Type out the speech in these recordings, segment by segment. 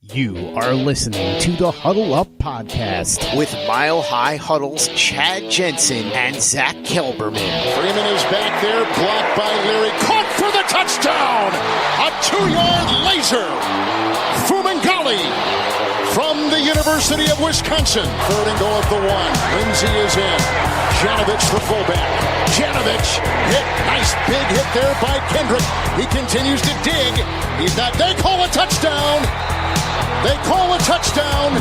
You are listening to the Huddle Up Podcast with Mile High Huddle's Chad Jensen and Zack Kelberman. Freeman is back there, blocked by Leary, caught for the touchdown! A 2-yard laser! Fumangali from the University of Wisconsin. 3rd and goal at the 1. Lindsey is in. Janovich, the fullback. Janovich hit. Nice big hit there by Kendrick. He continues to dig. He's not. They call a touchdown. They call a touchdown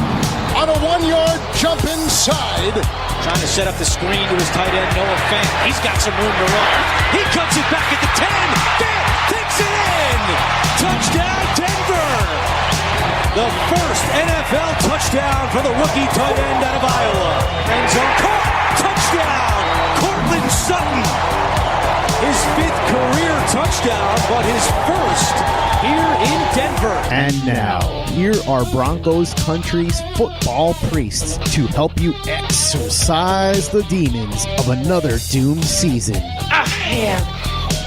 on a 1-yard jump inside. Trying to set up the screen to his tight end, Noah Fant. He's got some room to run. He cuts it back at the 10. Fant takes it in. Touchdown, Denver. The first NFL touchdown for the rookie tight end out of Iowa. End zone caught. Touchdown, Courtland Sutton. His 5th career touchdown, but his first here in Denver. And now, here are Broncos country's football priests to help you exorcise the demons of another doomed season. I have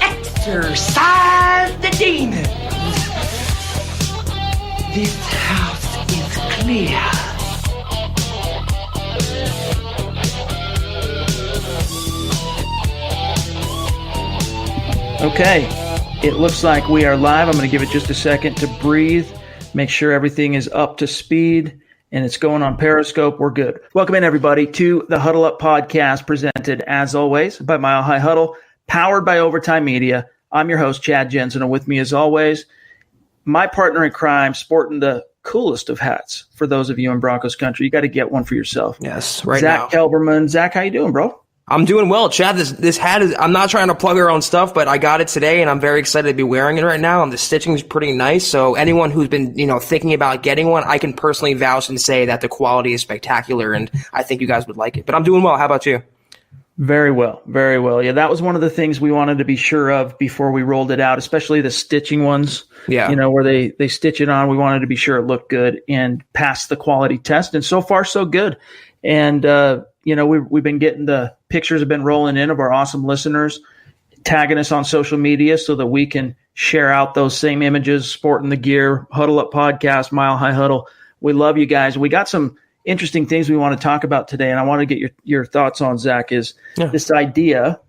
exorcised the demons. This house is clear. Okay, it looks like we are live. I'm going to give it just a second to breathe, make sure everything is up to speed, and it's going on Periscope. We're good. Welcome in, everybody, to the Huddle Up Podcast, presented, as always, by Mile High Huddle, powered by Overtime Media. I'm your host, Chad Jensen, and with me, as always, my partner in crime, sporting the coolest of hats for those of you in Broncos country. You got to get one for yourself. Yes, right Zack now. Kelberman. Zack, how you doing, bro? I'm doing well, Chad. This hat is, I'm not trying to plug our own stuff, but I got it today and I'm very excited to be wearing it right now. And the stitching is pretty nice. So anyone who's been, thinking about getting one, I can personally vouch and say that the quality is spectacular and I think you guys would like it. But I'm doing well. How about you? Very well. Very well. Yeah, that was one of the things we wanted to be sure of before we rolled it out, especially the stitching ones. Yeah. Where they stitch it on. We wanted to be sure it looked good and pass the quality test. And so far, so good. And, we've been getting the pictures have been rolling in of our awesome listeners tagging us on social media so that we can share out those same images, sporting the gear, Huddle Up Podcast, Mile High Huddle. We love you guys. We got some interesting things we want to talk about today, and I want to get your thoughts on, Zack, this idea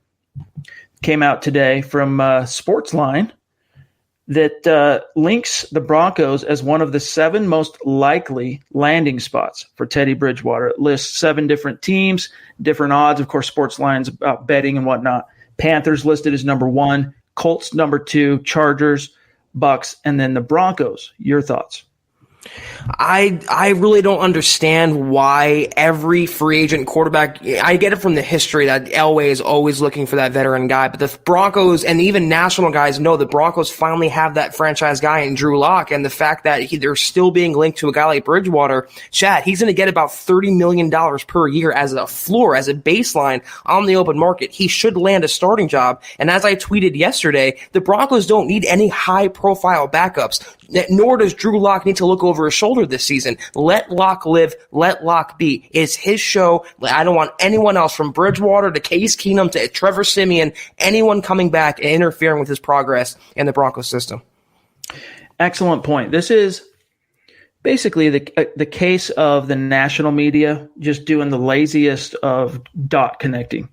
came out today from Sportsline that links the Broncos as one of the 7 most likely landing spots for Teddy Bridgewater. It lists 7 different teams, different odds. Of course, Sportsline's about betting and whatnot. Panthers listed as number 1, Colts number 2, Chargers, Bucks, and then the Broncos. Your thoughts? I really don't understand why every free agent quarterback, I get it from the history that Elway is always looking for that veteran guy, but the Broncos and even national guys know the Broncos finally have that franchise guy in Drew Lock, and the fact that they're still being linked to a guy like Bridgewater, Chad, he's going to get about $30 million per year as a floor, as a baseline on the open market. He should land a starting job, and as I tweeted yesterday, the Broncos don't need any high-profile backups, nor does Drew Lock need to look over his shoulder this season. Let Lock live. Let Lock be. It's his show. I don't want anyone else, from Bridgewater to Case Keenum to Trevor Siemian, anyone coming back and interfering with his progress in the Broncos system. Excellent point. This is basically the case of the national media just doing the laziest of dot connecting.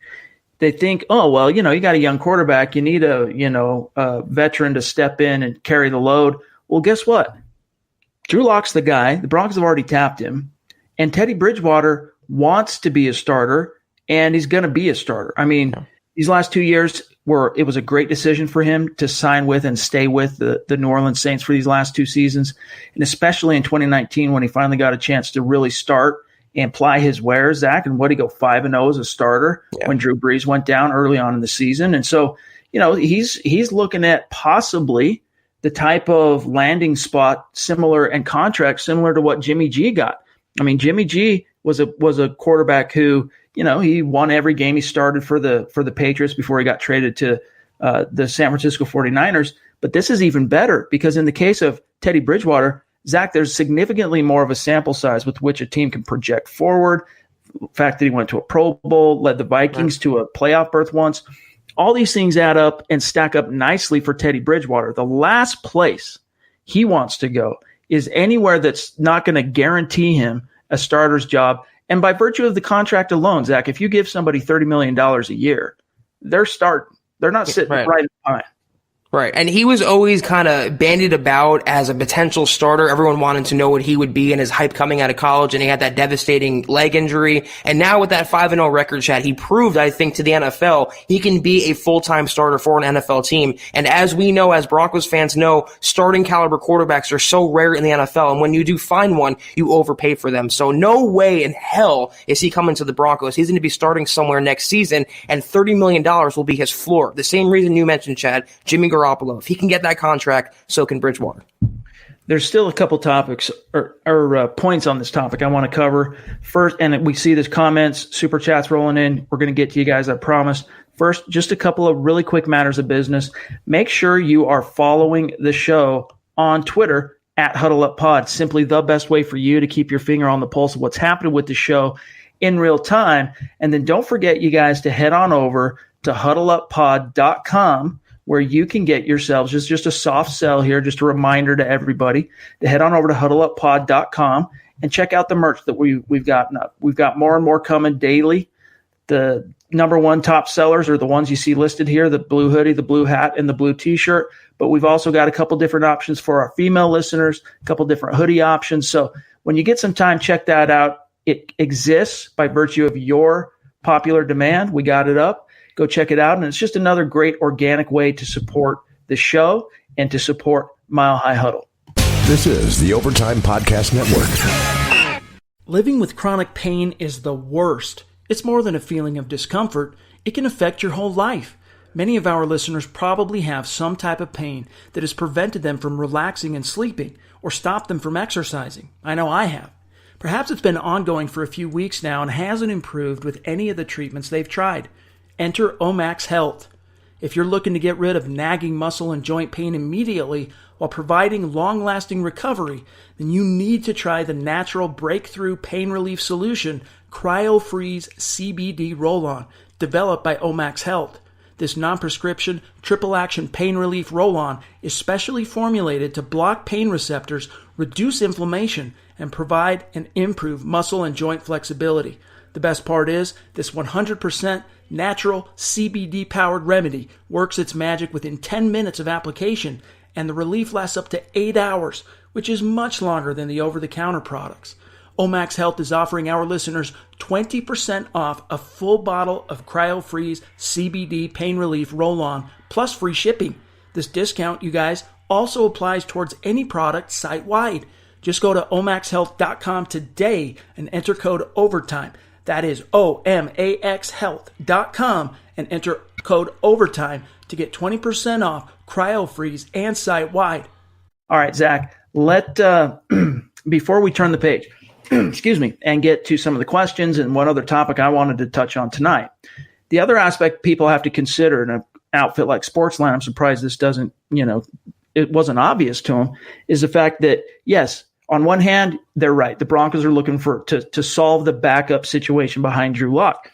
They think, oh, well, you got a young quarterback. You need a veteran to step in and carry the load. Well, guess what? Drew Lock's the guy. The Broncos have already tapped him. And Teddy Bridgewater wants to be a starter, and he's going to be a starter. I mean, these last 2 years it was a great decision for him to sign with and stay with the New Orleans Saints for these last 2 seasons, and especially in 2019 when he finally got a chance to really start and ply his wares, Zack, and what he go 5-0 as a starter when Drew Brees went down early on in the season. And so, he's looking at possibly the type of landing spot similar and contract similar to what Jimmy G got. I mean, Jimmy G was a quarterback who, he won every game he started for the Patriots before he got traded to the San Francisco 49ers. But this is even better because in the case of Teddy Bridgewater, Zack, there's significantly more of a sample size with which a team can project forward. The fact that he went to a Pro Bowl, led the Vikings to a playoff berth once. All these things add up and stack up nicely for Teddy Bridgewater. The last place he wants to go is anywhere that's not going to guarantee him a starter's job. And by virtue of the contract alone, Zach, if you give somebody $30 million a year, they're starting. They're not sitting right behind. Right. And he was always kind of bandied about as a potential starter. Everyone wanted to know what he would be, and his hype coming out of college, and he had that devastating leg injury. And now with that 5-0 record, Chad, he proved, I think, to the NFL, he can be a full-time starter for an NFL team. And as we know, as Broncos fans know, starting caliber quarterbacks are so rare in the NFL. And when you do find one, you overpay for them. So no way in hell is he coming to the Broncos. He's going to be starting somewhere next season, and $30 million will be his floor. The same reason you mentioned, Chad, Jimmy Garoppolo. If he can get that contract, so can Bridgewater. There's still a couple topics or points on this topic I want to cover. First, and we see these comments, super chats rolling in. We're going to get to you guys, I promise. First, just a couple of really quick matters of business. Make sure you are following the show on Twitter at HuddleUpPod. Simply the best way for you to keep your finger on the pulse of what's happening with the show in real time. And then don't forget, you guys, to head on over to HuddleUpPod.com, where you can get yourselves, just a soft sell here, just a reminder to everybody to head on over to HuddleUpPod.com and check out the merch that we've gotten up. We've got more and more coming daily. The number one top sellers are the ones you see listed here, the blue hoodie, the blue hat, and the blue t-shirt. But we've also got a couple different options for our female listeners, a couple different hoodie options. So when you get some time, check that out. It exists by virtue of your popular demand. We got it up. Go check it out. And it's just another great organic way to support the show and to support Mile High Huddle. This is the Overtime Podcast Network. Living with chronic pain is the worst. It's more than a feeling of discomfort. It can affect your whole life. Many of our listeners probably have some type of pain that has prevented them from relaxing and sleeping or stopped them from exercising. I know I have. Perhaps it's been ongoing for a few weeks now and hasn't improved with any of the treatments they've tried. Enter Omax Health. If you're looking to get rid of nagging muscle and joint pain immediately while providing long-lasting recovery, then you need to try the natural breakthrough pain relief solution, Cryofreeze Cbd Roller, developed by Omax Health. This non-prescription, triple-action pain relief roll-on is specially formulated to block pain receptors, reduce inflammation, and provide and improve muscle and joint flexibility. The best part is, this 100% natural CBD-powered remedy works its magic within 10 minutes of application, and the relief lasts up to 8 hours, which is much longer than the over-the-counter products. Omax Health is offering our listeners 20% off a full bottle of Cryofreeze CBD Pain Relief Roll-On, plus free shipping. This discount, you guys, also applies towards any product site-wide. Just go to omaxhealth.com today and enter code OVERTIME. That is OMAXhealth.com and enter code OVERTIME to get 20% off Cryofreeze and site-wide. All right, Zach, before we turn the page, excuse me, and get to some of the questions and one other topic I wanted to touch on tonight. The other aspect people have to consider in an outfit like Sportsline, I'm surprised this doesn't, it wasn't obvious to them, is the fact that, yes, on one hand, they're right. The Broncos are looking to solve the backup situation behind Drew Lock.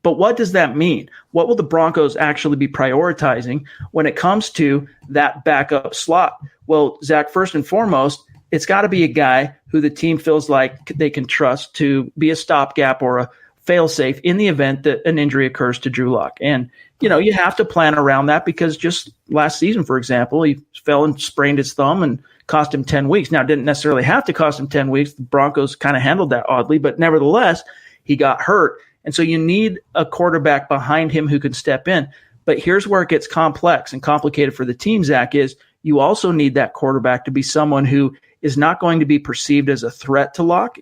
But what does that mean? What will the Broncos actually be prioritizing when it comes to that backup slot? Well, Zach, first and foremost, it's got to be a guy who the team feels like they can trust to be a stopgap or a fail-safe in the event that an injury occurs to Drew Lock. And, you have to plan around that because just last season, for example, he fell and sprained his thumb and cost him 10 weeks. Now, it didn't necessarily have to cost him 10 weeks. The Broncos kind of handled that oddly, but nevertheless, he got hurt. And so you need a quarterback behind him who can step in. But here's where it gets complex and complicated for the team, Zach, is you also need that quarterback to be someone who is not going to be perceived as a threat to Lock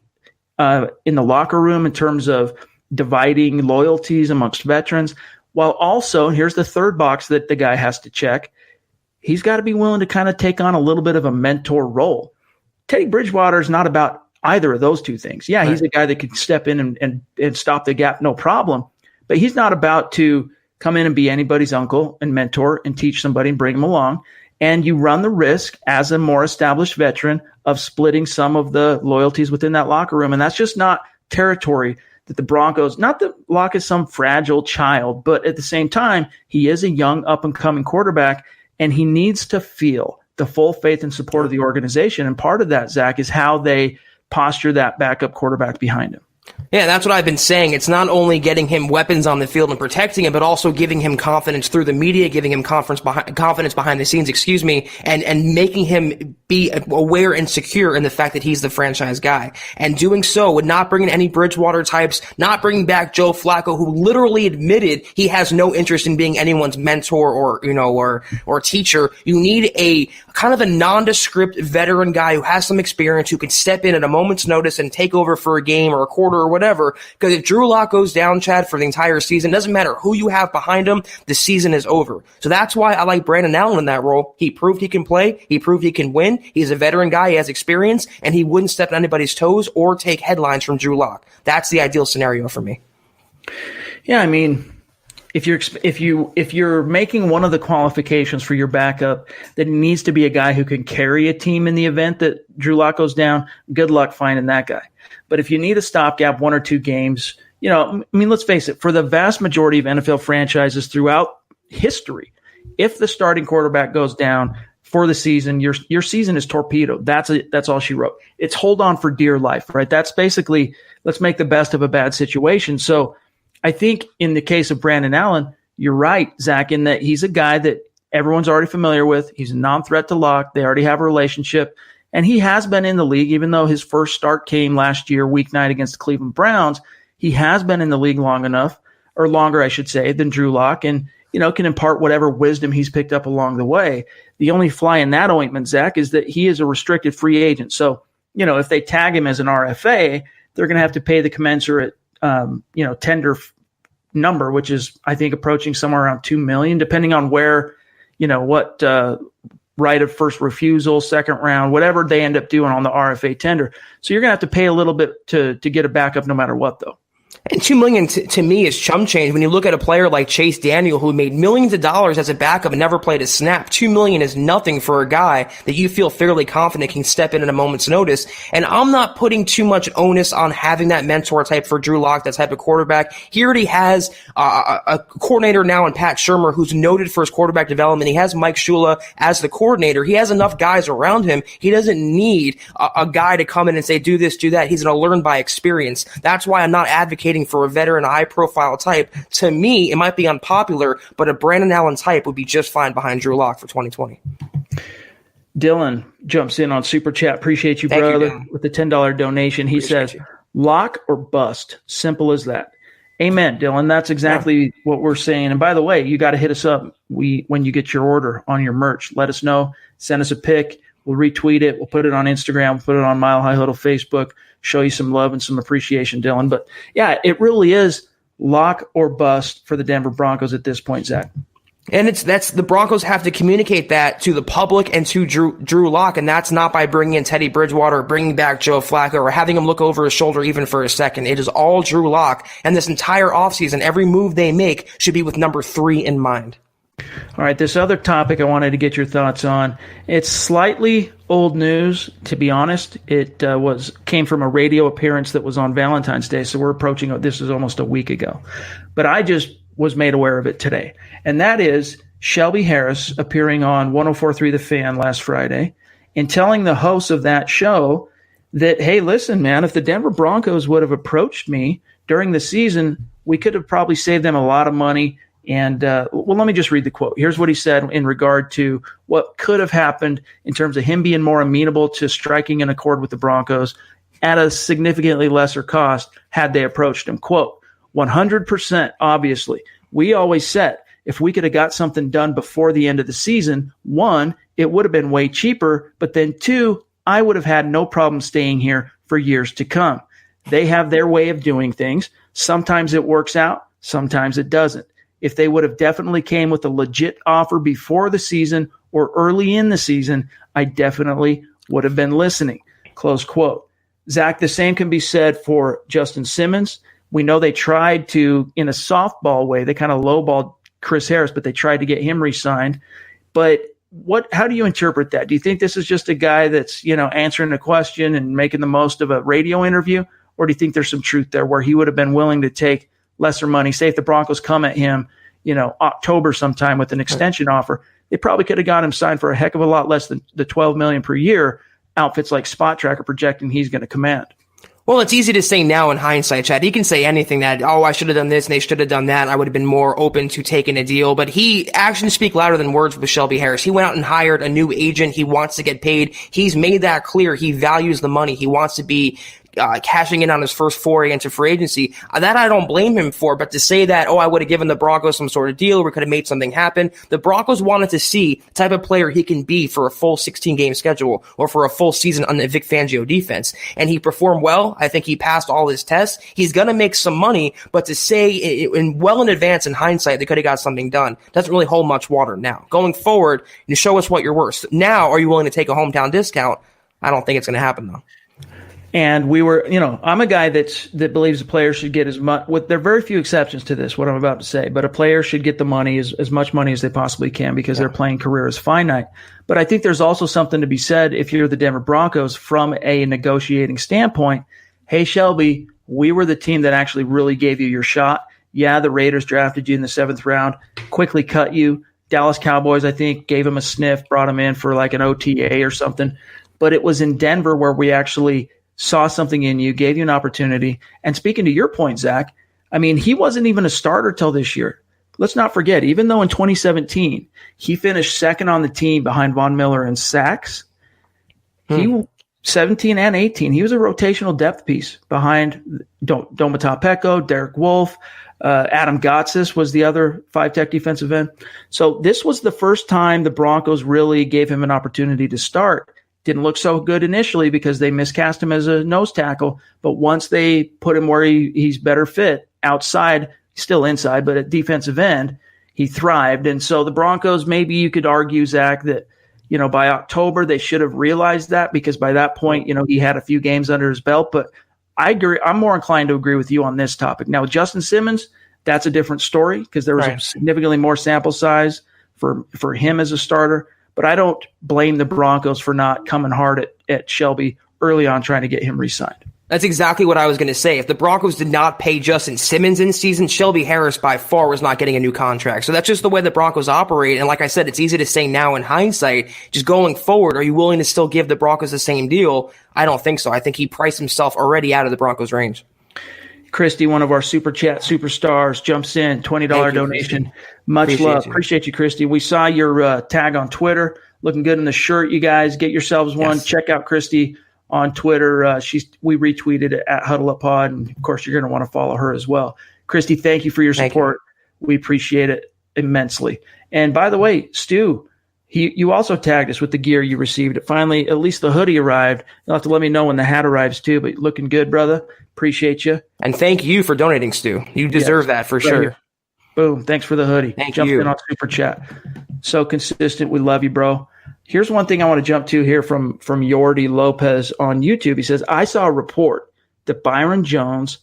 in the locker room in terms of dividing loyalties amongst veterans, while also, here's the third box that the guy has to check, he's got to be willing to kind of take on a little bit of a mentor role. Teddy Bridgewater is not about either of those two things. Yeah, he's a guy that can step in and stop the gap, no problem. But he's not about to come in and be anybody's uncle and mentor and teach somebody and bring them along. And you run the risk as a more established veteran of splitting some of the loyalties within that locker room. And that's just not territory that the Broncos, not that Locke is some fragile child, but at the same time, he is a young up-and-coming quarterback, and he needs to feel the full faith and support of the organization. And part of that, Zach, is how they posture that backup quarterback behind him. Yeah, that's what I've been saying. It's not only getting him weapons on the field and protecting him, but also giving him confidence through the media, giving him confidence behind the scenes, and making him be aware and secure in the fact that he's the franchise guy. And doing so with not bringing any Bridgewater types, not bringing back Joe Flacco, who literally admitted he has no interest in being anyone's mentor or teacher. You need a kind of a nondescript veteran guy who has some experience, who can step in at a moment's notice and take over for a game or a quarter or whatever. Because if Drew Lock goes down, Chad, for the entire season, doesn't matter who you have behind him, the season is over. So that's why I like Brandon Allen in that role. He proved he can play. He proved he can win. He's a veteran guy. He has experience, and he wouldn't step on anybody's toes or take headlines from Drew Lock. That's the ideal scenario for me. Yeah, I mean, if you're making one of the qualifications for your backup that needs to be a guy who can carry a team in the event that Drew Lock goes down, good luck finding that guy. But if you need a stopgap, 1 or 2 games, let's face it, for the vast majority of NFL franchises throughout history, if the starting quarterback goes down for the season, your season is torpedoed. That's all she wrote. It's hold on for dear life, right? That's basically, let's make the best of a bad situation. So I think in the case of Brandon Allen, you're right, Zach, in that he's a guy that everyone's already familiar with. He's a non-threat to Lock. They already have a relationship. And he has been in the league, even though his first start came last year, week 9 against the Cleveland Browns. He has been in the league long enough, or longer, I should say, than Drew Lock, and can impart whatever wisdom he's picked up along the way. The only fly in that ointment, Zach, is that he is a restricted free agent. So, if they tag him as an RFA, they're going to have to pay the commensurate, tender number, which is, I think, approaching somewhere around $2 million, depending on where, what right of first refusal, second round, whatever they end up doing on the RFA tender. So you're going to have to pay a little bit to get a backup no matter what, though. And $2 million to me is chump change when you look at a player like Chase Daniel, who made millions of dollars as a backup and never played a snap. $2 million is nothing for a guy that you feel fairly confident can step in at a moment's notice. And I'm not putting too much onus on having that mentor type for Drew Lock, that type of quarterback. He already has a coordinator now in Pat Shurmur, who's noted for his quarterback development. He has Mike Shula as the coordinator. He has enough guys around him. He doesn't need a guy to come in and say, do this, do that. He's going to learn by experience. That's why I'm not advocating for a veteran, high-profile type. To me, it might be unpopular, but a Brandon Allen type would be just fine behind Drew Lock for 2020. Dylan jumps in on Super Chat. Appreciate you, brother, with the $10 donation. He says, lock or bust. Simple as that. Amen, Dylan. That's exactly what we're saying. And by the way, you got to hit us up when you get your order on your merch. Let us know. Send us a pic. We'll retweet it. We'll put it on Instagram. We'll put it on Mile High Huddle Facebook. Show you some love and some appreciation, Dylan. But, yeah, it really is lock or bust for the Denver Broncos at this point, Zach. And that's the Broncos have to communicate that to the public and to Drew Lock, and that's not by bringing in Teddy Bridgewater or bringing back Joe Flacco or having him look over his shoulder even for a second. It is all Drew Lock, and this entire offseason, every move they make should be with number 3 in mind. All right, this other topic I wanted to get your thoughts on. It's slightly old news, to be honest. It came from a radio appearance that was on Valentine's Day, so we're approaching this is almost a week ago. But I just was made aware of it today, and that is Shelby Harris appearing on 104.3 The Fan last Friday and telling the hosts of that show that, hey, listen, man, if the Denver Broncos would have approached me during the season, we could have probably saved them a lot of money. And, let me just read the quote. Here's what he said in regard to what could have happened in terms of him being more amenable to striking an accord with the Broncos at a significantly lesser cost had they approached him. Quote, 100%, obviously. We always said if we could have got something done before the end of the season, 1, it would have been way cheaper, but then 2, I would have had no problem staying here for years to come. They have their way of doing things. Sometimes it works out, sometimes it doesn't. If they would have definitely came with a legit offer before the season or early in the season, I definitely would have been listening. Close quote. Zach, the same can be said for Justin Simmons. We know they tried to, in a softball way, they kind of lowballed Chris Harris, but they tried to get him re-signed. But how do you interpret that? Do you think this is just a guy that's, answering a question and making the most of a radio interview? Or do you think there's some truth there where he would have been willing to take lesser money, say if the Broncos come at him, October sometime with an extension offer, they probably could have got him signed for a heck of a lot less than the $12 million per year outfits like Spot Track are projecting he's going to command. Well, it's easy to say now in hindsight, Chad. He can say anything that, I should have done this and they should have done that. I would have been more open to taking a deal. But actions speak louder than words with Shelby Harris. He went out and hired a new agent. He wants to get paid. He's made that clear. He values the money. He wants to be cashing in on his first foray into free agency. That I don't blame him for, but to say that, I would have given the Broncos some sort of deal, we could have made something happen. The Broncos wanted to see the type of player he can be for a full 16-game schedule or for a full season on the Vic Fangio defense. And he performed well. I think he passed all his tests. He's going to make some money, but to say well in advance in hindsight they could have got something done doesn't really hold much water now. Going forward, you show us what you're worth. Now, are you willing to take a hometown discount? I don't think it's going to happen, though. And we were, I'm a guy that believes a player should get as much, there are very few exceptions to this, what I'm about to say, but a player should get the money, as much money as they possibly can because their playing career is finite. But I think there's also something to be said if you're the Denver Broncos from a negotiating standpoint. Hey, Shelby, we were the team that actually really gave you your shot. Yeah, the Raiders drafted you in the 7th round, quickly cut you. Dallas Cowboys, I think, gave him a sniff, brought him in for like an OTA or something. But it was in Denver where we actually saw something in you, gave you an opportunity. And speaking to your point, Zach, I mean, he wasn't even a starter till this year. Let's not forget, even though in 2017, he finished second on the team behind Von Miller in sacks, he 17 and 18, he was a rotational depth piece behind Domata Peko, Derek Wolfe, Adam Gotsis was the other 5-tech defensive end. So this was the first time the Broncos really gave him an opportunity to start. Didn't look so good initially because they miscast him as a nose tackle, but once they put him where he's better fit outside, still inside, but at defensive end, he thrived. And so the Broncos, maybe you could argue, Zach, that by October they should have realized that because by that point, he had a few games under his belt. But I agree. I'm more inclined to agree with you on this topic. Now, with Justin Simmons, that's a different story because there was a significantly more sample size for him as a starter. But I don't blame the Broncos for not coming hard at Shelby early on trying to get him re-signed. That's exactly what I was going to say. If the Broncos did not pay Justin Simmons in season, Shelby Harris by far was not getting a new contract. So that's just the way the Broncos operate. And like I said, it's easy to say now in hindsight. Just going forward, are you willing to still give the Broncos the same deal? I don't think so. I think he priced himself already out of the Broncos' range. Christy, one of our Super Chat superstars, jumps in, $20 donation. Christy. Much love. Appreciate you, Christy. We saw your tag on Twitter. Looking good in the shirt, you guys. Get yourselves one. Yes. Check out Christy on Twitter. We retweeted it at Huddle Up Pod, and of course, you're going to want to follow her as well. Christy, thank you for your support. We appreciate it immensely. And by the way, Stu, you also tagged us with the gear you received. Finally, at least the hoodie arrived. You'll have to let me know when the hat arrives too, but looking good, brother. Appreciate you. And thank you for donating, Stu. You deserve that for sure. Here. Boom. Thanks for the hoodie. Jumped in on Super Chat. So consistent. We love you, bro. Here's one thing I want to jump to here from Yordi Lopez on YouTube. He says, I saw a report that Byron Jones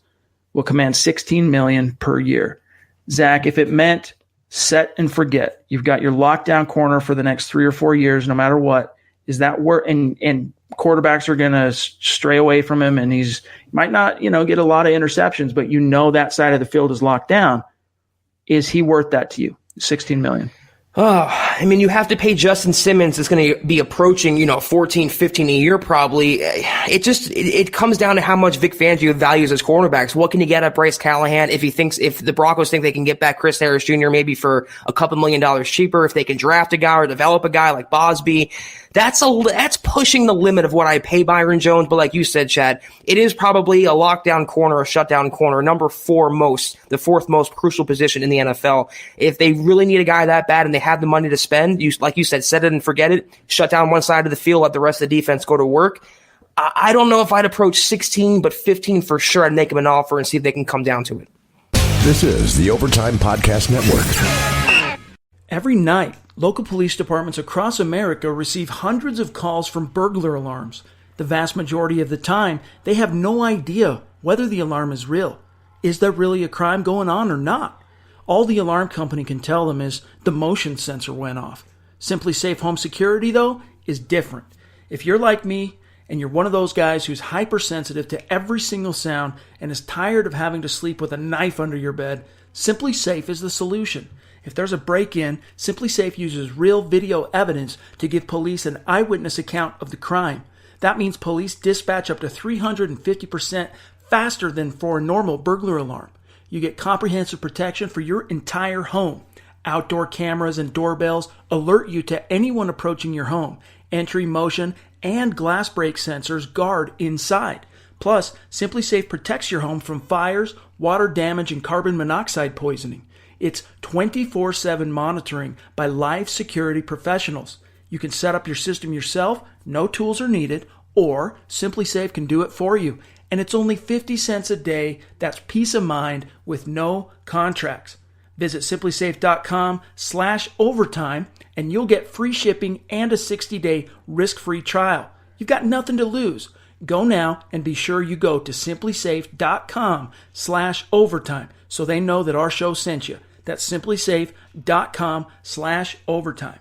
will command $16 million per year. Zach, if it meant set and forget, you've got your lockdown corner for the next 3 or 4 years, no matter what, is that where and quarterbacks are going to stray away from him, and he might not, get a lot of interceptions, but that side of the field is locked down. Is he worth that to you? $16 million. You have to pay Justin Simmons. It's going to be approaching, 14, 15 a year probably. It comes down to how much Vic Fangio values his quarterbacks. What can you get at Bryce Callahan if the Broncos think they can get back Chris Harris Jr. maybe for a couple $1 million cheaper, if they can draft a guy or develop a guy like Bosby. That's pushing the limit of what I pay Byron Jones. But like you said, Chad, it is probably a lockdown corner, a shutdown corner, the 4th most crucial position in the NFL. If they really need a guy that bad and they have the money to spend, like you said, set it and forget it, shut down one side of the field, let the rest of the defense go to work. I don't know if I'd approach 16, but 15 for sure. I'd make them an offer and see if they can come down to it. This is the Overtime Podcast Network. Every night, local police departments across America receive hundreds of calls from burglar alarms. The vast majority of the time, they have no idea whether the alarm is real. Is there really a crime going on or not? All the alarm company can tell them is the motion sensor went off. Simply Safe Home Security, though, is different. If you're like me, and you're one of those guys who's hypersensitive to every single sound and is tired of having to sleep with a knife under your bed, Simply Safe is the solution. If there's a break-in, Simply Safe uses real video evidence to give police an eyewitness account of the crime. That means police dispatch up to 350% faster than for a normal burglar alarm. You get comprehensive protection for your entire home. Outdoor cameras and doorbells alert you to anyone approaching your home. Entry, motion, and glass break sensors guard inside. Plus, Simply Safe protects your home from fires, water damage, and carbon monoxide poisoning. It's 24/7 monitoring by live security professionals. You can set up your system yourself, no tools are needed, or Simply Safe can do it for you. And it's only 50 cents a day. That's peace of mind with no contracts. Visit simplysafe.com/overtime and you'll get free shipping and a 60-day risk-free trial. You've got nothing to lose. Go now and be sure you go to simplysafe.com/overtime so they know that our show sent you. That's simplysafe.com/overtime.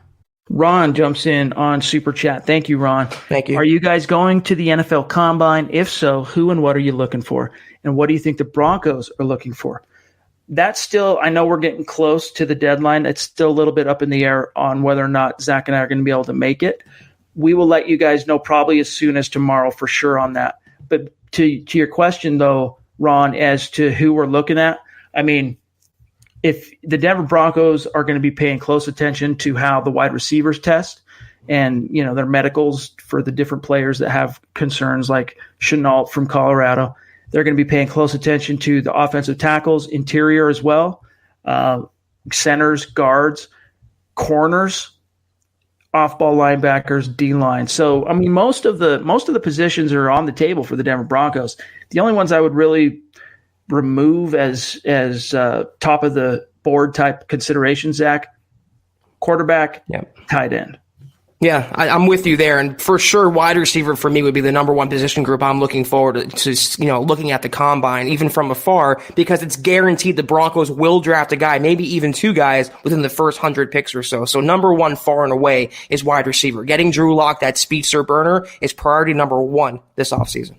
Ron jumps in on Super Chat. Thank you, Ron. Thank you. Are you guys going to the NFL Combine? If so, who and what are you looking for? And what do you think the Broncos are looking for? That's still, I know we're getting close to the deadline. It's still a little bit up in the air on whether or not Zach and I are going to be able to make it. We will let you guys know probably as soon as tomorrow for sure on that. But to your question, though, Ron, as to who we're looking at, I mean, if the Denver Broncos are going to be paying close attention to how the wide receivers test and, you know, their medicals for the different players that have concerns like Chenault from Colorado, they're going to be paying close attention to the offensive tackles, interior as well, centers, guards, corners, off-ball linebackers, D-line. So, I mean, most of the positions are on the table for the Denver Broncos. The only ones I would really remove as top of the board type considerations, Zach, quarterback, tight end. Yeah, I'm with you there. And for sure, wide receiver for me would be the number one position group I'm looking forward to looking at the combine, even from afar, because it's guaranteed the Broncos will draft a guy, maybe even two guys within the first 100 picks or so. So number one far and away is wide receiver. Getting Drew Lock, that speedster burner, is priority number one this offseason.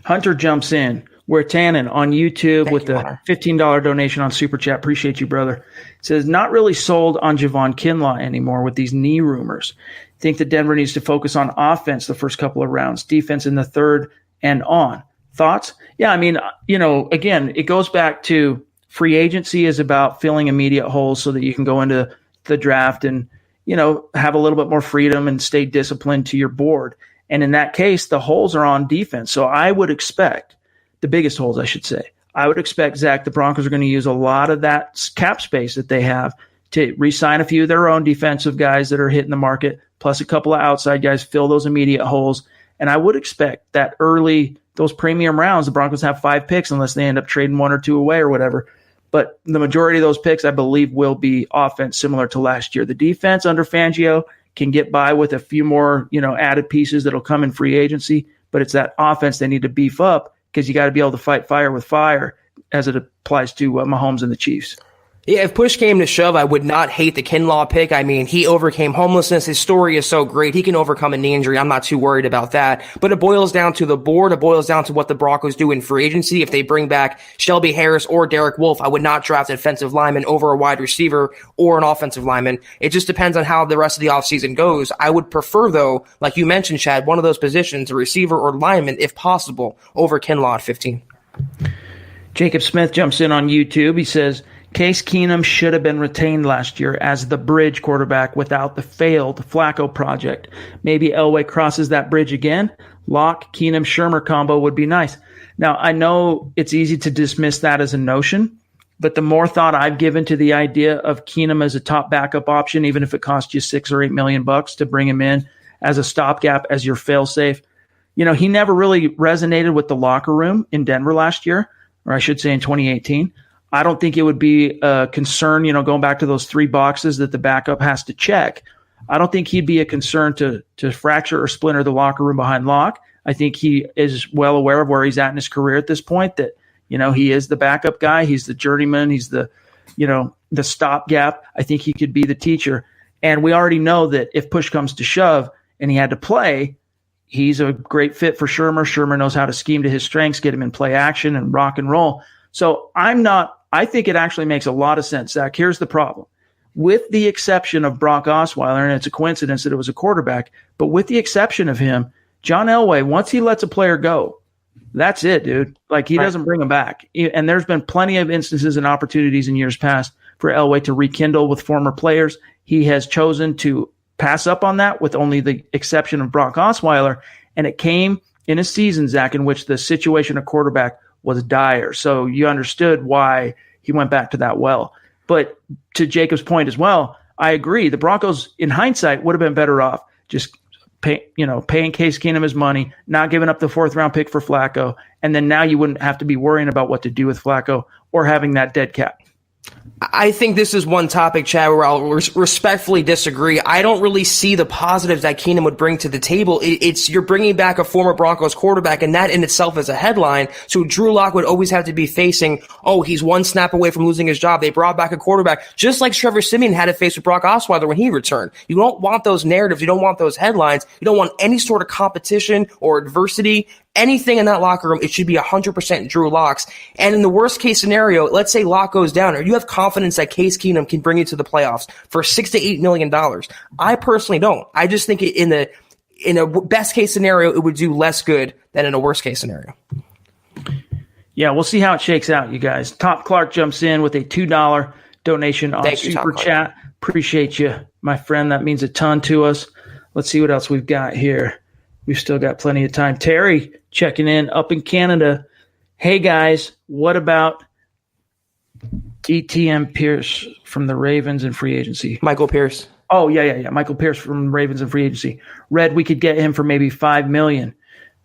Hunter jumps in. We're Tannen on YouTube with a $15 donation on Super Chat. Appreciate you, brother. It says, not really sold on Javon Kinlaw anymore with these knee rumors. Think that Denver needs to focus on offense the first couple of rounds, defense in the third and on. Thoughts? Yeah, I mean, again, it goes back to free agency is about filling immediate holes so that you can go into the draft and, have a little bit more freedom and stay disciplined to your board. And in that case, the holes are on defense. So I would expect the biggest holes, I should say. I would expect, Zach, the Broncos are going to use a lot of that cap space that they have to re-sign a few of their own defensive guys that are hitting the market, plus a couple of outside guys, fill those immediate holes. And I would expect that those premium rounds, the Broncos have 5 picks unless they end up trading 1 or 2 away or whatever. But the majority of those picks, I believe, will be offense similar to last year. The defense under Fangio can get by with a few more, added pieces that'll come in free agency, but it's that offense they need to beef up, because you got to be able to fight fire with fire as it applies to Mahomes and the Chiefs. Yeah, if push came to shove, I would not hate the Kinlaw pick. I mean, he overcame homelessness. His story is so great. He can overcome a knee injury. I'm not too worried about that. But it boils down to the board. It boils down to what the Broncos do in free agency. If they bring back Shelby Harris or Derek Wolfe, I would not draft a defensive lineman over a wide receiver or an offensive lineman. It just depends on how the rest of the offseason goes. I would prefer, though, like you mentioned, Chad, one of those positions, a receiver or lineman, if possible, over Kinlaw at 15. Jacob Smith jumps in on YouTube. He says, Case Keenum should have been retained last year as the bridge quarterback without the failed Flacco project. Maybe Elway crosses that bridge again. Locke, Keenum, Shermer combo would be nice. Now, I know it's easy to dismiss that as a notion, but the more thought I've given to the idea of Keenum as a top backup option, even if it costs you $6 or $8 million to bring him in as a stopgap, as your fail-safe, he never really resonated with the locker room in Denver last year, or I should say in 2018. I don't think it would be a concern, going back to those 3 boxes that the backup has to check. I don't think he'd be a concern to fracture or splinter the locker room behind Locke. I think he is well aware of where he's at in his career at this point, that, he is the backup guy. He's the journeyman. He's the stopgap. I think he could be the teacher. And we already know that if push comes to shove and he had to play, he's a great fit for Shermer. Shermer knows how to scheme to his strengths, get him in play action and rock and roll. So I think it actually makes a lot of sense, Zach. Here's the problem. with the exception of Brock Osweiler, and it's a coincidence that it was a quarterback, but with the exception of him, John Elway, once he lets a player go, that's it, dude. Like, he doesn't bring him back. And there's been plenty of instances and opportunities in years past for Elway to rekindle with former players. He has chosen to pass up on that, with only the exception of Brock Osweiler, and it came in a season, Zach, in which the situation of quarterback was dire. So you understood why he went back to that well. But to Jacob's point as well, I agree. The Broncos, in hindsight, would have been better off just paying Case Keenum his money, not giving up the 4th-round pick for Flacco, and then now you wouldn't have to be worrying about what to do with Flacco or having that dead cap. I think this is one topic, Chad, where I'll respectfully disagree. I don't really see the positives that Keenum would bring to the table. It's you're bringing back a former Broncos quarterback, and that in itself is a headline. So Drew Lock would always have to be facing, he's one snap away from losing his job. They brought back a quarterback, just like Trevor Siemian had to face with Brock Osweiler when he returned. You don't want those narratives. You don't want those headlines. You don't want any sort of competition or adversity. Anything in that locker room, it should be 100% Drew Lock's. And in the worst case scenario, let's say Lock goes down, or you have confidence that Case Keenum can bring you to the playoffs for $6 to $8 million. I personally don't. I just think in a best case scenario, it would do less good than in a worst case scenario. Yeah, we'll see how it shakes out, you guys. Top Clark jumps in with a $2 donation on Super Chat. Appreciate you, my friend. That means a ton to us. Let's see what else we've got here. We've still got plenty of time. Terry checking in up in Canada. Hey, guys, what about ETM Pierce from the Ravens and free agency? Michael Pierce. Oh, yeah. Michael Pierce from Ravens and free agency. Red, we could get him for maybe $5 million.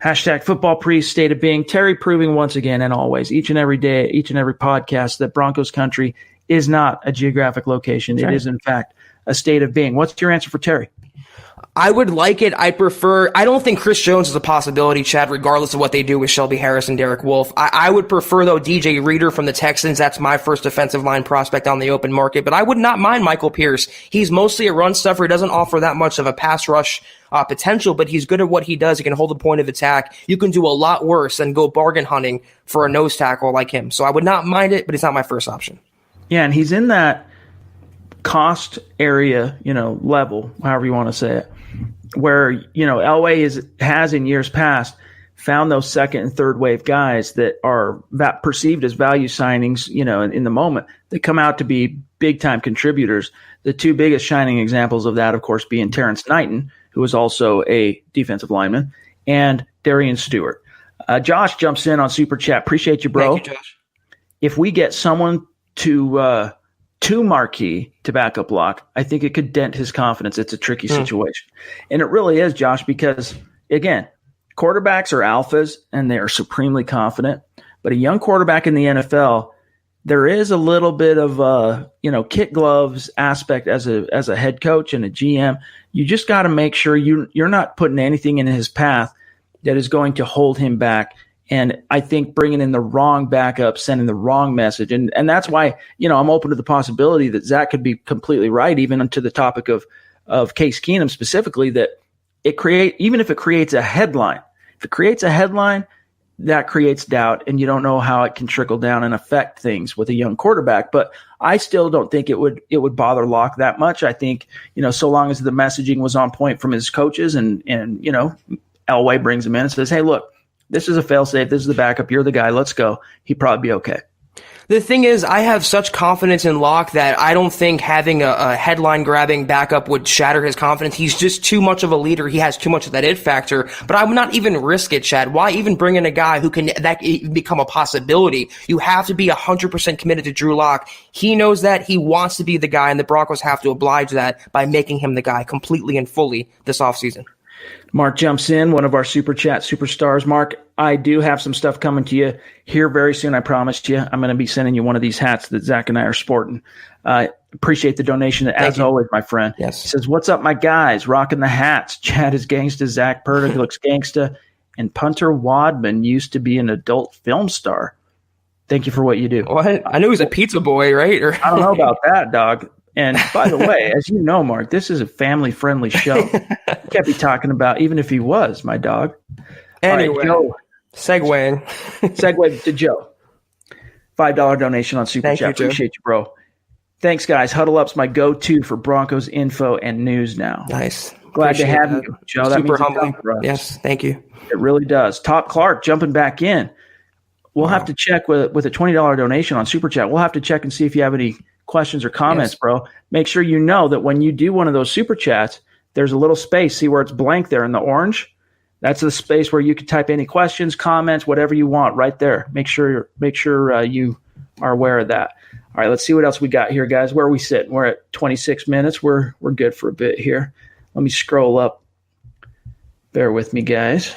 Hashtag football priest, state of being. Terry proving once again and always, each and every day, each and every podcast, that Broncos country is not a geographic location. It is, in fact, a state of being. What's your answer for Terry? I would like it. I don't think Chris Jones is a possibility, Chad, regardless of what they do with Shelby Harris and Derek Wolfe. I would prefer, though, DJ Reader from the Texans. That's my first defensive line prospect on the open market. But I would not mind Michael Pierce. He's mostly a run stuffer. He doesn't offer that much of a pass rush potential, but he's good at what he does. He can hold the point of attack. You can do a lot worse than go bargain hunting for a nose tackle like him. So I would not mind it, but it's not my first option. Yeah, and he's in that cost area, level, however you want to say it, where, Elway has in years past found those second and third wave guys that are perceived as value signings, in the moment, that come out to be big time contributors. The two biggest shining examples of that, of course, being Terrence Knighton, who is also a defensive lineman, and Darian Stewart. Josh jumps in on Super Chat. Appreciate you, bro. Thank you, Josh. If we get someone to Marquis to back up Lock, I think it could dent his confidence. It's a tricky situation. And it really is, Josh, because, again, quarterbacks are alphas and they are supremely confident. But a young quarterback in the NFL, there is a little bit of kit gloves aspect as a head coach and a GM. You just got to make sure you're not putting anything in his path that is going to hold him back. And I think bringing in the wrong backup, sending the wrong message. And that's why, I'm open to the possibility that Zach could be completely right, even to the topic of Case Keenum specifically, that even if it creates a headline, that creates doubt, and you don't know how it can trickle down and affect things with a young quarterback. But I still don't think it would bother Locke that much. I think, so long as the messaging was on point from his coaches and Elway brings him in and says, hey, look, this is a fail-safe. This is the backup. You're the guy. Let's go. He'd probably be okay. The thing is, I have such confidence in Locke that I don't think having a headline-grabbing backup would shatter his confidence. He's just too much of a leader. He has too much of that it factor. But I would not even risk it, Chad. Why even bring in a guy who can become a possibility? You have to be 100% committed to Drew Lock. He knows that. He wants to be the guy, and the Broncos have to oblige that by making him the guy completely and fully this offseason. Mark jumps in, one of our Super Chat superstars. Mark, I do have some stuff coming to you here very soon, I promised you. I'm going to be sending you one of these hats that Zach and I are sporting. Appreciate the donation, as always, my friend. Yes. He says, what's up, my guys? Rocking the hats. Chad is gangsta. Zach Purdig looks gangsta. And Punter Wadman used to be an adult film star. Thank you for what you do. What? I know he's a pizza boy, right? I don't know about that, dog. And by the way, as you know, Mark, this is a family-friendly show. You can't be talking about, even if he was, my dog. Anyway, right, Joe. Segue to Joe. $5 donation on Super Chat. Appreciate you, bro. Thanks, guys. Huddle Up's my go-to for Broncos info and news now. Nice. Glad to have you, Joe. That Super means a humble. ton for us. Yes, thank you. It really does. Top Clark jumping back in. We'll have to check with a $20 donation on Super Chat. We'll have to check and see if you have any questions or comments, bro. Make sure you know that when you do one of those Super Chats, there's a little space. See where it's blank there in the orange? That's the space where you can type any questions, comments, whatever you want right there. Make sure you are aware of that. All right, let's see what else we got here, guys. Where are we sitting? We're at 26 minutes. We're good for a bit here. Let me scroll up. Bear with me, guys.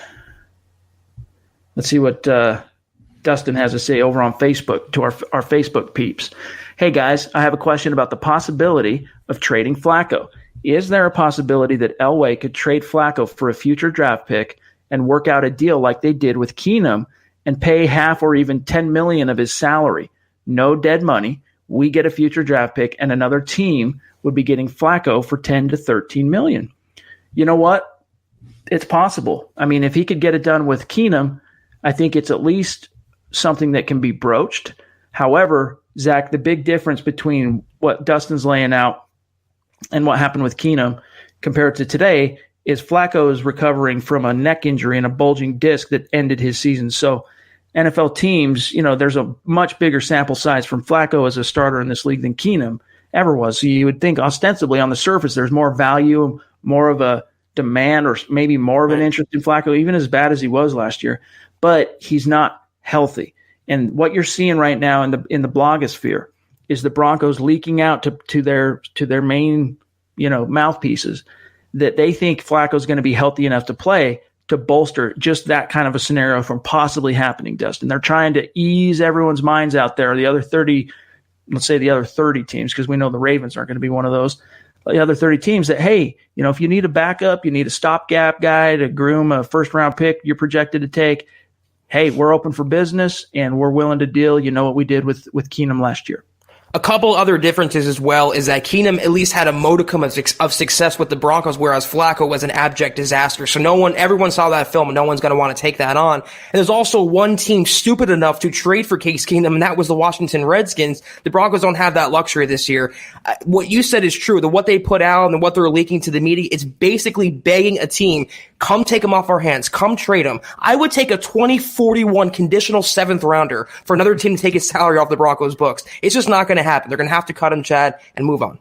Let's see what Dustin has to say over on Facebook to our Facebook peeps. Hey, guys, I have a question about the possibility of trading Flacco. Is there a possibility that Elway could trade Flacco for a future draft pick and work out a deal like they did with Keenum and pay half or even $10 million of his salary? No dead money. We get a future draft pick, and another team would be getting Flacco for $10 to $13 million. You know what? It's possible. I mean, if he could get it done with Keenum, I think it's at least something that can be broached. However, Zach, the big difference between what Dustin's laying out and what happened with Keenum compared to today is Flacco is recovering from a neck injury and a bulging disc that ended his season. So NFL teams, there's a much bigger sample size from Flacco as a starter in this league than Keenum ever was. So you would think ostensibly on the surface there's more value, more of a demand, or maybe more of an interest in Flacco, even as bad as he was last year. But he's not healthy. And what you're seeing right now in the blogosphere is the Broncos leaking out to their main, mouthpieces that they think Flacco's going to be healthy enough to play to bolster just that kind of a scenario from possibly happening, Dustin. They're trying to ease everyone's minds out there. The other 30 teams, because we know the Ravens aren't going to be one of those. The other 30 teams that, hey, if you need a backup, you need a stopgap guy to groom a first-round pick you're projected to take, hey, we're open for business and we're willing to deal. You know what we did with Keenum last year. A couple other differences as well is that Keenum at least had a modicum of success with the Broncos, whereas Flacco was an abject disaster. So everyone saw that film and no one's going to want to take that on. And there's also one team stupid enough to trade for Case Keenum, and that was the Washington Redskins. The Broncos don't have that luxury this year. What you said is true. What they put out and what they're leaking to the media, it's basically begging a team, come take him off our hands, come trade him. I would take a 2041 conditional 7th rounder for another team to take his salary off the Broncos books. It's just not going to happen. They're going to have to cut him, Chad, and move on.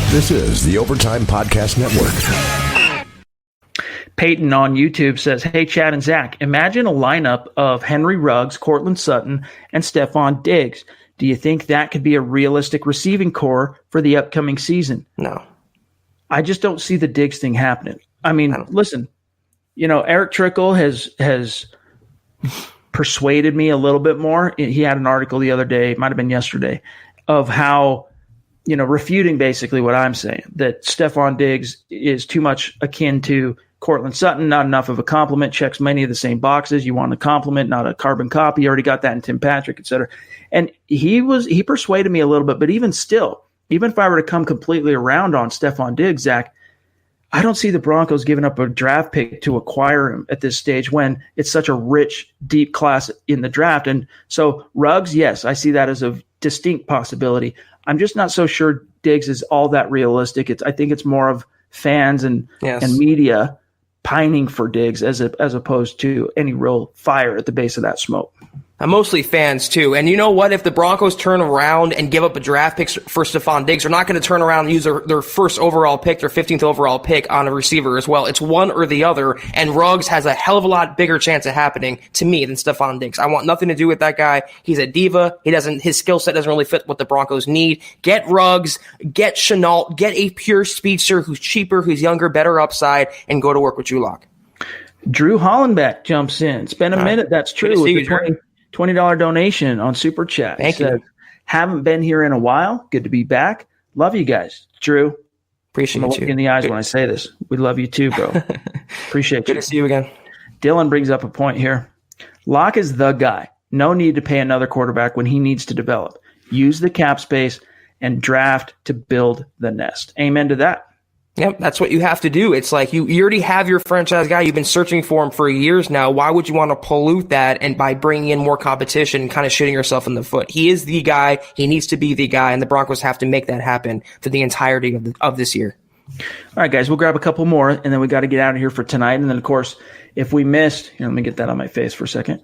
This is the Overtime Podcast Network. Peyton on YouTube says, hey, Chad and Zach, imagine a lineup of Henry Ruggs, Cortland Sutton, and Stephon Diggs. Do you think that could be a realistic receiving core for the upcoming season? No. I just don't see the Diggs thing happening. I mean, listen, Eric Trickle has persuaded me a little bit more. He had an article the other day, it might have been yesterday, of how, refuting basically what I'm saying, that Stephon Diggs is too much akin to Cortland Sutton, not enough of a compliment, checks many of the same boxes. You want a compliment, not a carbon copy. You already got that in Tim Patrick, et cetera. And he persuaded me a little bit, but even still, even if I were to come completely around on Stephon Diggs, Zach, I don't see the Broncos giving up a draft pick to acquire him at this stage when it's such a rich, deep class in the draft. And so Ruggs, yes, I see that as a distinct possibility. I'm just not so sure Diggs is all that realistic. I think it's more of fans and media pining for Diggs as opposed to any real fire at the base of that smoke. Mostly fans, too. And you know what? If the Broncos turn around and give up a draft pick for Stephon Diggs, they're not going to turn around and use their first overall pick, their 15th overall pick on a receiver as well. It's one or the other, and Ruggs has a hell of a lot bigger chance of happening to me than Stephon Diggs. I want nothing to do with that guy. He's a diva. His skill set doesn't really fit what the Broncos need. Get Ruggs, get Chenault, get a pure speedster who's cheaper, who's younger, better upside, and go to work with Drew Lock. Drew Hollenbeck jumps in. It's been a minute. That's true. With the $20 donation on Super Chat. Thank you. Haven't been here in a while. Good to be back. Love you guys. Drew. Appreciate you. Look in the eyes when I say this. We love you too, bro. Appreciate you. Good to see you again. Dylan brings up a point here. Locke is the guy. No need to pay another quarterback when he needs to develop. Use the cap space and draft to build the nest. Amen to that. Yep, that's what you have to do. It's like you already have your franchise guy. You've been searching for him for years now. Why would you want to pollute that and by bringing in more competition, kind of shooting yourself in the foot? He is the guy. He needs to be the guy, and the Broncos have to make that happen for the entirety of this year. All right, guys, we'll grab a couple more, and then we got to get out of here for tonight. And then, of course, if we missed – let me get that on my face for a second.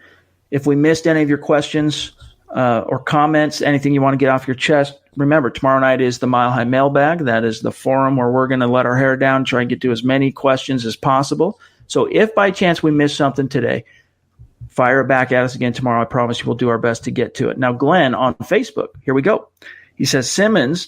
If we missed any of your questions or comments, anything you want to get off your chest, remember, tomorrow night is the Mile High Mailbag. That is the forum where we're going to let our hair down, try and get to as many questions as possible. So if by chance we missed something today, fire it back at us again tomorrow. I promise you we'll do our best to get to it. Now, Glenn on Facebook, here we go. He says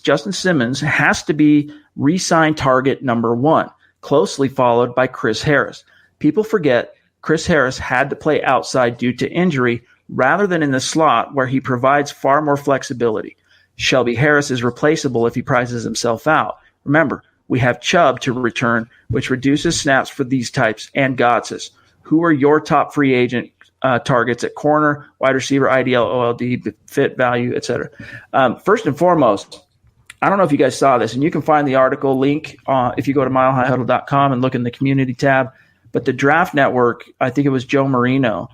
Justin Simmons has to be re-signed target number 1, closely followed by Chris Harris. People forget Chris Harris had to play outside due to injury rather than in the slot where he provides far more flexibility. Shelby Harris is replaceable if he prices himself out. Remember, we have Chubb to return, which reduces snaps for these types, and Gotsis. Who are your top free agent targets at corner, wide receiver, IDL, OLD, fit, value, etc.? First and foremost, I don't know if you guys saw this, and you can find the article link if you go to milehighhuddle.com and look in the community tab. But the Draft Network, I think it was Joe Marino,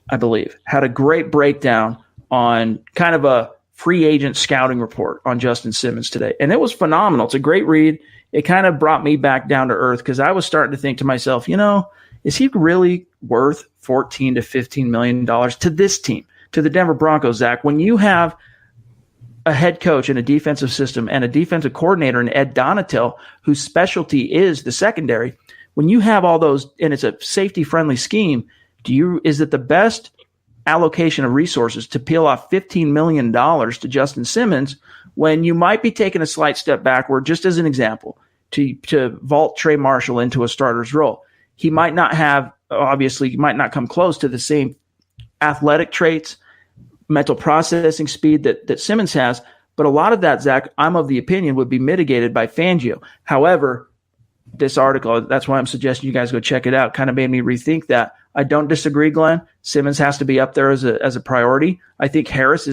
I believe, had a great breakdown on kind of a free agent scouting report on Justin Simmons today. And it was phenomenal. It's a great read. It kind of brought me back down to earth because I was starting to think to myself, is he really worth $14 to $15 million to this team, to the Denver Broncos, Zach? When you have a head coach in a defensive system and a defensive coordinator in Ed Donatel, whose specialty is the secondary, when you have all those and it's a safety-friendly scheme, is it the best allocation of resources to peel off $15 million to Justin Simmons when you might be taking a slight step backward, just as an example, to vault Trey Marshall into a starter's role? He might not come close to the same athletic traits, mental processing speed that Simmons has, but a lot of that, Zach, I'm of the opinion, would be mitigated by Fangio. However, this article, that's why I'm suggesting you guys go check it out, kind of made me rethink that. I don't disagree, Glenn. Simmons has to be up there as a priority. I think Harris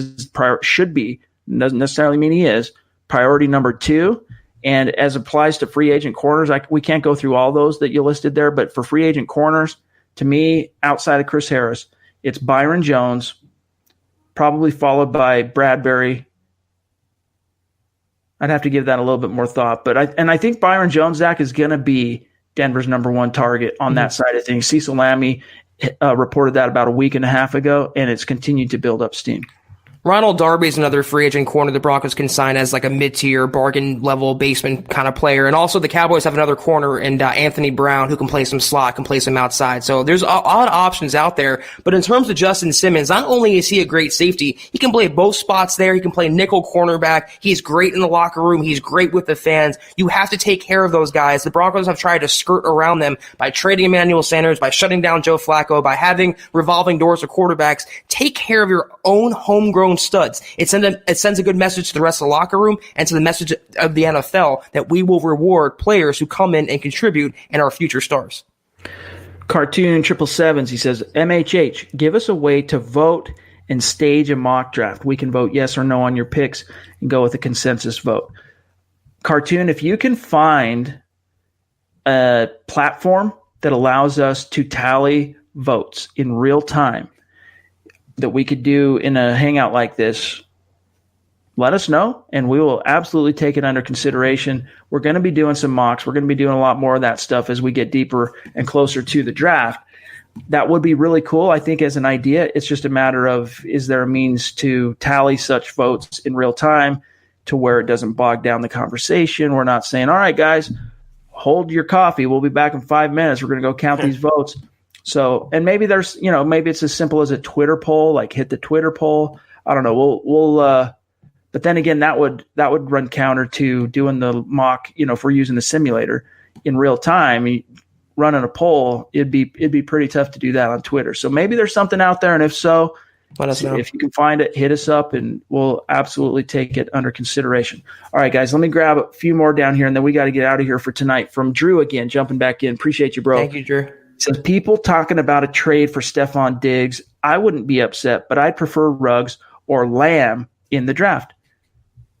should be, doesn't necessarily mean he is, priority number 2. And as applies to free agent corners, we can't go through all those that you listed there, but for free agent corners, to me, outside of Chris Harris, it's Byron Jones, probably followed by Bradbury. I'd have to give that a little bit more thought. But I think Byron Jones, Zach, is going to be Denver's number 1 target on that side of things. Cecil Lammey reported that about a week and a half ago, and it's continued to build up steam. Ronald Darby is another free agent corner the Broncos can sign as like a mid-tier bargain level basement kind of player. And also the Cowboys have another corner in Anthony Brown who can play some slot, can play some outside. So there's a lot of options out there. But in terms of Justin Simmons, not only is he a great safety, he can play both spots there. He can play nickel cornerback. He's great in the locker room. He's great with the fans. You have to take care of those guys. The Broncos have tried to skirt around them by trading Emmanuel Sanders, by shutting down Joe Flacco, by having revolving doors of quarterbacks. Take care of your own homegrown studs. It sends a good message to the rest of the locker room and to the message of the NFL that we will reward players who come in and contribute and are future stars. Cartoon 777s, he says, MHH, give us a way to vote and stage a mock draft. We can vote yes or no on your picks and go with a consensus vote. Cartoon, if you can find a platform that allows us to tally votes in real time that we could do in a hangout like this, let us know, and we will absolutely take it under consideration. We're going to be doing some mocks. We're going to be doing a lot more of that stuff as we get deeper and closer to the draft. That would be really cool, I think, as an idea. It's just a matter of, is there a means to tally such votes in real time to where it doesn't bog down the conversation? We're not saying, all right, guys, hold your coffee. We'll be back in 5 minutes. We're going to go count these votes. So, and maybe there's, maybe it's as simple as a Twitter poll, like hit the Twitter poll. I don't know. We'll but then again, that would run counter to doing the mock, if we're using the simulator in real time, running a poll, it'd be pretty tough to do that on Twitter. So maybe there's something out there. And if so, let us know. If you can find it, hit us up and we'll absolutely take it under consideration. All right, guys, let me grab a few more down here and then we got to get out of here for tonight. From Drew again, jumping back in. Appreciate you, bro. Thank you, Drew. Says people talking about a trade for Stephon Diggs. I wouldn't be upset, but I'd prefer Ruggs or Lamb in the draft.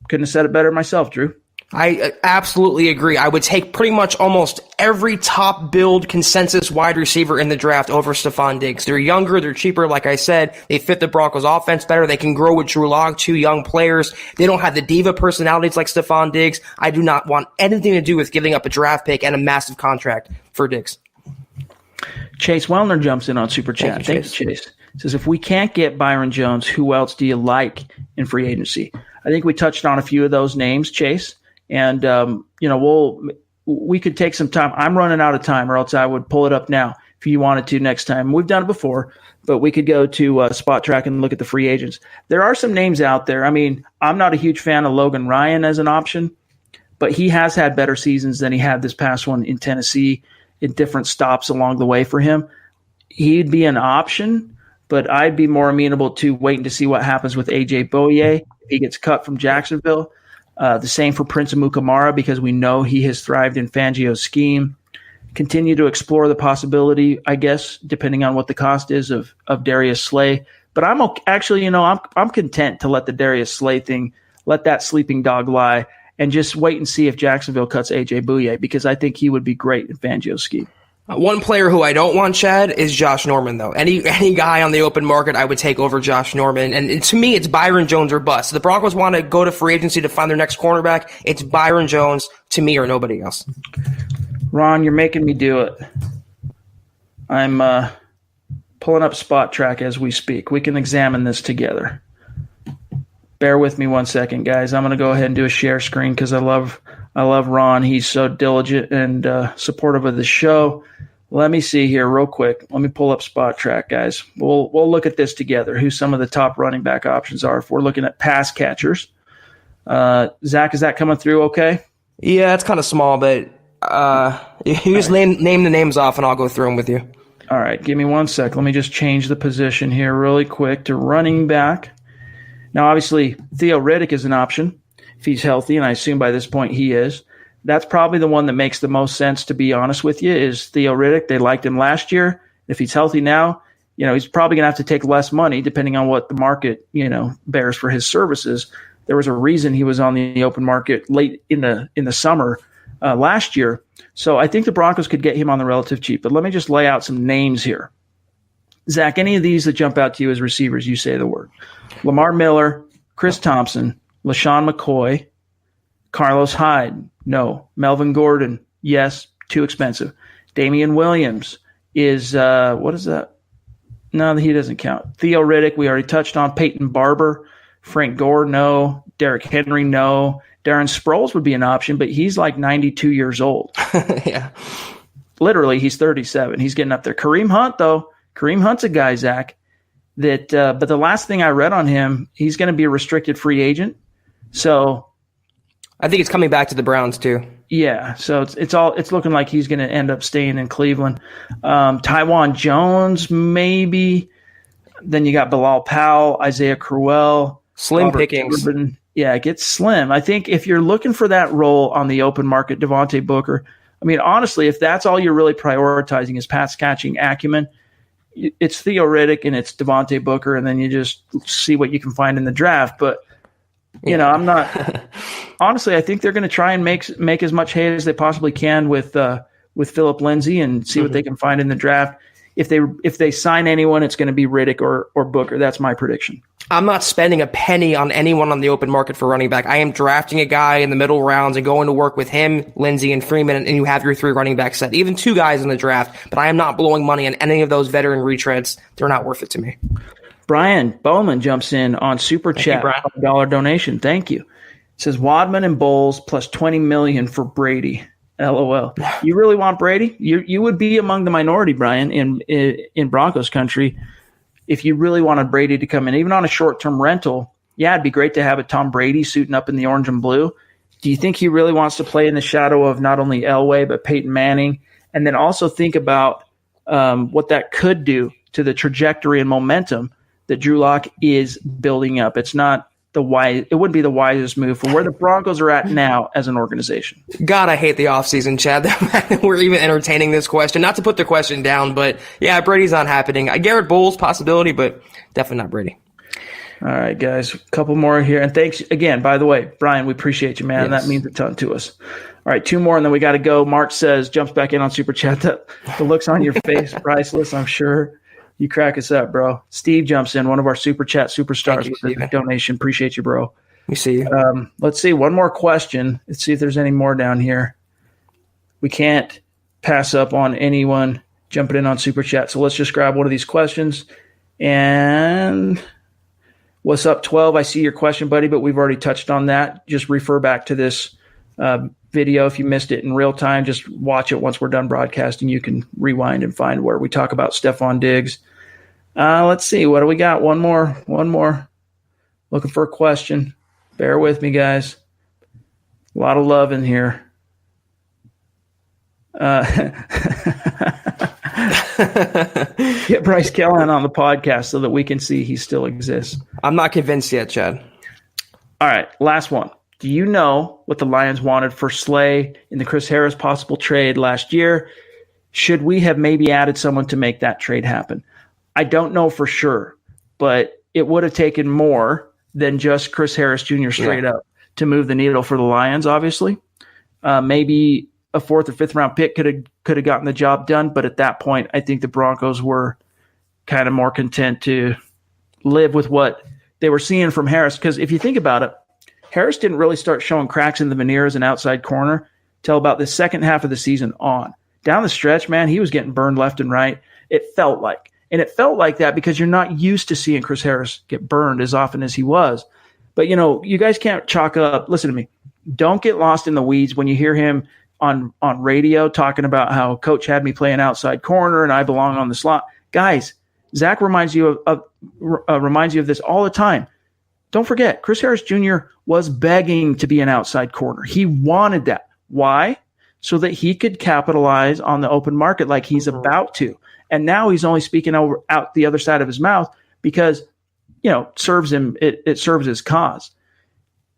Couldn't have said it better myself, Drew. I absolutely agree. I would take pretty much almost every top build consensus wide receiver in the draft over Stephon Diggs. They're younger, they're cheaper, like I said. They fit the Broncos offense better. They can grow with Drew Lock, 2 young players. They don't have the diva personalities like Stephon Diggs. I do not want anything to do with giving up a draft pick and a massive contract for Diggs. Chase Wellner jumps in on Super Chat. Thank you, Chase. Says, if we can't get Byron Jones, who else do you like in free agency? I think we touched on a few of those names, Chase. And, we could take some time. I'm running out of time, or else I would pull it up now if you wanted to next time. We've done it before, but we could go to Spot Track and look at the free agents. There are some names out there. I mean, I'm not a huge fan of Logan Ryan as an option, but he has had better seasons than he had this past one in Tennessee in different stops along the way for him. He'd be an option, but I'd be more amenable to waiting to see what happens with A.J. Bouye if he gets cut from Jacksonville. The same for Prince Amukamara, because we know he has thrived in Fangio's scheme. Continue to explore the possibility, I guess, depending on what the cost is of Darius Slay. But I'm actually, I'm content to let the Darius Slay thing, let that sleeping dog lie, and just wait and see if Jacksonville cuts A.J. Bouye, because I think he would be great in Fangio's scheme. One player who I don't want, Chad, is Josh Norman, though. Any guy on the open market I would take over Josh Norman. And to me, it's Byron Jones or bust. The Broncos want to go to free agency to find their next cornerback. It's Byron Jones to me or nobody else. Ron, you're making me do it. I'm pulling up Spot Track as we speak. We can examine this together. Bear with me 1 second, guys. I'm going to go ahead and do a share screen because I love Ron. He's so diligent and supportive of the show. Let me see here real quick. Let me pull up Spot Track, guys. We'll look at this together, who some of the top running back options are if we're looking at pass catchers. Zach, is that coming through okay? Yeah, it's kind of small, but you just name the names off and I'll go through them with you. All right, give me 1 sec. Let me just change the position here really quick to running back. Now, obviously, Theo Riddick is an option if he's healthy, and I assume by this point he is. That's probably the one that makes the most sense, to be honest with you, is Theo Riddick. They liked him last year. If he's healthy now, he's probably going to have to take less money depending on what the market, bears for his services. There was a reason he was on the open market late in the summer last year. So I think the Broncos could get him on the relative cheap. But let me just lay out some names here. Zach, any of these that jump out to you as receivers, you say the word. Lamar Miller, Chris Thompson, LaShawn McCoy, Carlos Hyde, no. Melvin Gordon, yes, too expensive. Damian Williams is, what is that? No, he doesn't count. Theo Riddick, we already touched on. Peyton Barber, Frank Gore, no. Derrick Henry, no. Darren Sproles would be an option, but he's like 92 years old. Yeah. Literally, he's 37. He's getting up there. Kareem Hunt, though. Kareem Hunt's a guy, Zach, that but the last thing I read on him, he's going to be a restricted free agent. So I think it's coming back to the Browns too. Yeah, so it's looking like he's going to end up staying in Cleveland. Tywan Jones, maybe. Then you got Bilal Powell, Isaiah Crowell, slim Robert pickings. Turbin. Yeah, it gets slim. I think if you're looking for that role on the open market, Devontae Booker. I mean, honestly, if that's all you're really prioritizing is pass catching acumen, it's Theo Riddick and it's Devontae Booker, and then you just see what you can find in the draft. But I'm not honestly. I think they're going to try and make as much hay as they possibly can with Phillip Lindsay and see what they can find in the draft. If they sign anyone, it's going to be Riddick or Booker. That's my prediction. I'm not spending a penny on anyone on the open market for running back. I am drafting a guy in the middle rounds and going to work with him, Lindsey, and Freeman, and you have your 3 running back set. Even 2 guys in the draft, but I am not blowing money on any of those veteran retreads. They're not worth it to me. Brian Bowman jumps in on Super Chat, $5 donation. Thank you. It says Wadman and Bowles plus $20 million for Brady. LOL. You really want Brady? You would be among the minority, Brian, in Broncos country. If you really wanted Brady to come in, even on a short-term rental, yeah, it'd be great to have a Tom Brady suiting up in the orange and blue. Do you think he really wants to play in the shadow of not only Elway but Peyton Manning? And then also think about what that could do to the trajectory and momentum that Drew Lock is building up. It's not it wouldn't be the wisest move for where the Broncos are at now as an organization. God, I hate the offseason, Chad. We're even entertaining this question. Not to put the question down, but yeah, Brady's not happening. Garrett Bowles possibility, but definitely not Brady. All right, guys, a couple more here. And thanks again, by the way, Brian, we appreciate you, man. Yes. That means a ton to us. All right, 2 more, and then we got to go. Mark says, jumps back in on Super Chat. The looks on your face, priceless, I'm sure. You crack us up, bro. Steve jumps in, one of our Super Chat superstars with a donation. Appreciate you, bro. We see you. Let's see, one more question. Let's see if there's any more down here. We can't pass up on anyone jumping in on Super Chat, so let's just grab one of these questions. And what's up, 12? I see your question, buddy, but we've already touched on that. Just refer back to this video if you missed it in real time. Just watch it once we're done broadcasting. You can rewind and find where we talk about Stephon Diggs. Let's see. What do we got? One more. Looking for a question. Bear with me, guys. A lot of love in here. Get Bryce Callahan on the podcast so that we can see he still exists. I'm not convinced yet, Chad. All right, last one. Do you know what the Lions wanted for Slay in the Chris Harris possible trade last year? Should we have maybe added someone to make that trade happen? I don't know for sure, but it would have taken more than just Chris Harris Jr. straight up to move the needle for the Lions, obviously. Maybe a 4th or 5th round pick could have gotten the job done, but at that point, I think the Broncos were kind of more content to live with what they were seeing from Harris. Because if you think about it, Harris didn't really start showing cracks in the veneer as an outside corner till about the second half of the season on. Down the stretch, man, he was getting burned left and right. It felt like. And it felt like that because you're not used to seeing Chris Harris get burned as often as he was. But, you guys can't chalk up. Listen to me. Don't get lost in the weeds when you hear him on radio talking about how coach had me play an outside corner and I belong on the slot. Guys, Zach reminds you of this all the time. Don't forget, Chris Harris Jr. was begging to be an outside corner. He wanted that. Why? So that he could capitalize on the open market like he's about to. And now he's only speaking out the other side of his mouth because, it serves his cause.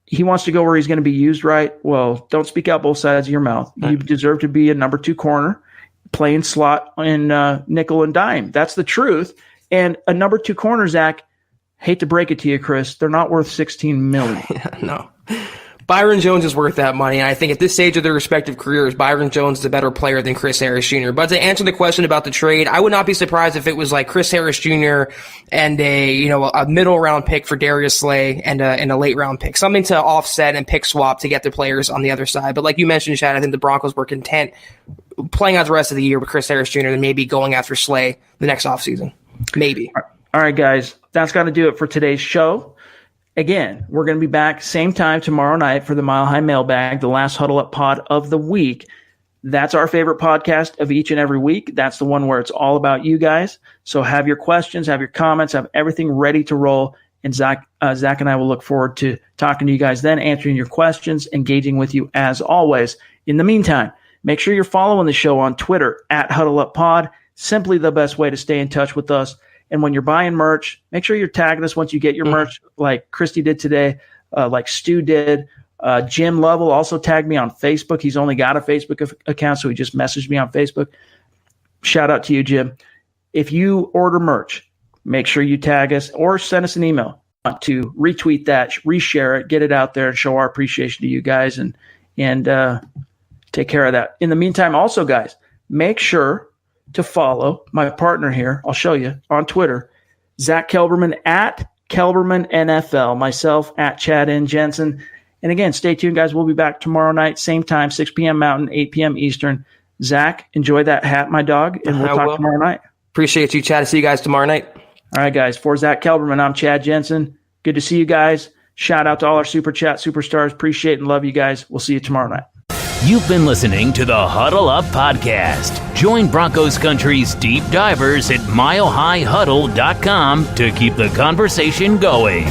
He wants to go where he's going to be used right. Well, don't speak out both sides of your mouth. You deserve to be a number 2 corner, playing slot in nickel and dime. That's the truth. And a number 2 corner, Zach, hate to break it to you, Chris, they're not worth $16 million. No. Byron Jones is worth that money, and I think at this stage of their respective careers, Byron Jones is a better player than Chris Harris Jr. But to answer the question about the trade, I would not be surprised if it was like Chris Harris Jr. and a middle round pick for Darius Slay and a late round pick, something to offset and pick swap to get the players on the other side. But like you mentioned, Chad, I think the Broncos were content playing out the rest of the year with Chris Harris Jr. and maybe going after Slay the next offseason. Maybe. All right, guys, that's got to do it for today's show. Again, we're going to be back same time tomorrow night for the Mile High Mailbag, the last Huddle Up pod of the week. That's our favorite podcast of each and every week. That's the one where it's all about you guys. So have your questions, have your comments, have everything ready to roll. And Zach and I will look forward to talking to you guys then, answering your questions, engaging with you as always. In the meantime, make sure you're following the show on Twitter at Huddle Up Pod. Simply the best way to stay in touch with us. And when you're buying merch, make sure you're tagging us once you get your merch, like Christy did today, like Stu did. Jim Lovell also tagged me on Facebook. He's only got a Facebook account, so he just messaged me on Facebook. Shout out to you, Jim. If you order merch, make sure you tag us or send us an email to retweet that, reshare it, get it out there, and show our appreciation to you guys and take care of that. In the meantime, also, guys, make sure to follow my partner here. I'll show you on Twitter, Zack Kelberman at Kelberman NFL, myself at Chad N. Jensen. And again, stay tuned, guys. We'll be back tomorrow night, same time, 6 p.m. Mountain, 8 p.m. Eastern. Zach, enjoy that hat, my dog, and we'll talk tomorrow night. Appreciate you, Chad. See you guys tomorrow night. All right, guys. For Zack Kelberman, I'm Chad Jensen. Good to see you guys. Shout out to all our Super Chat superstars. Appreciate and love you guys. We'll see you tomorrow night. You've been listening to the Huddle Up Podcast. Join Broncos Country's deep divers at milehighhuddle.com to keep the conversation going.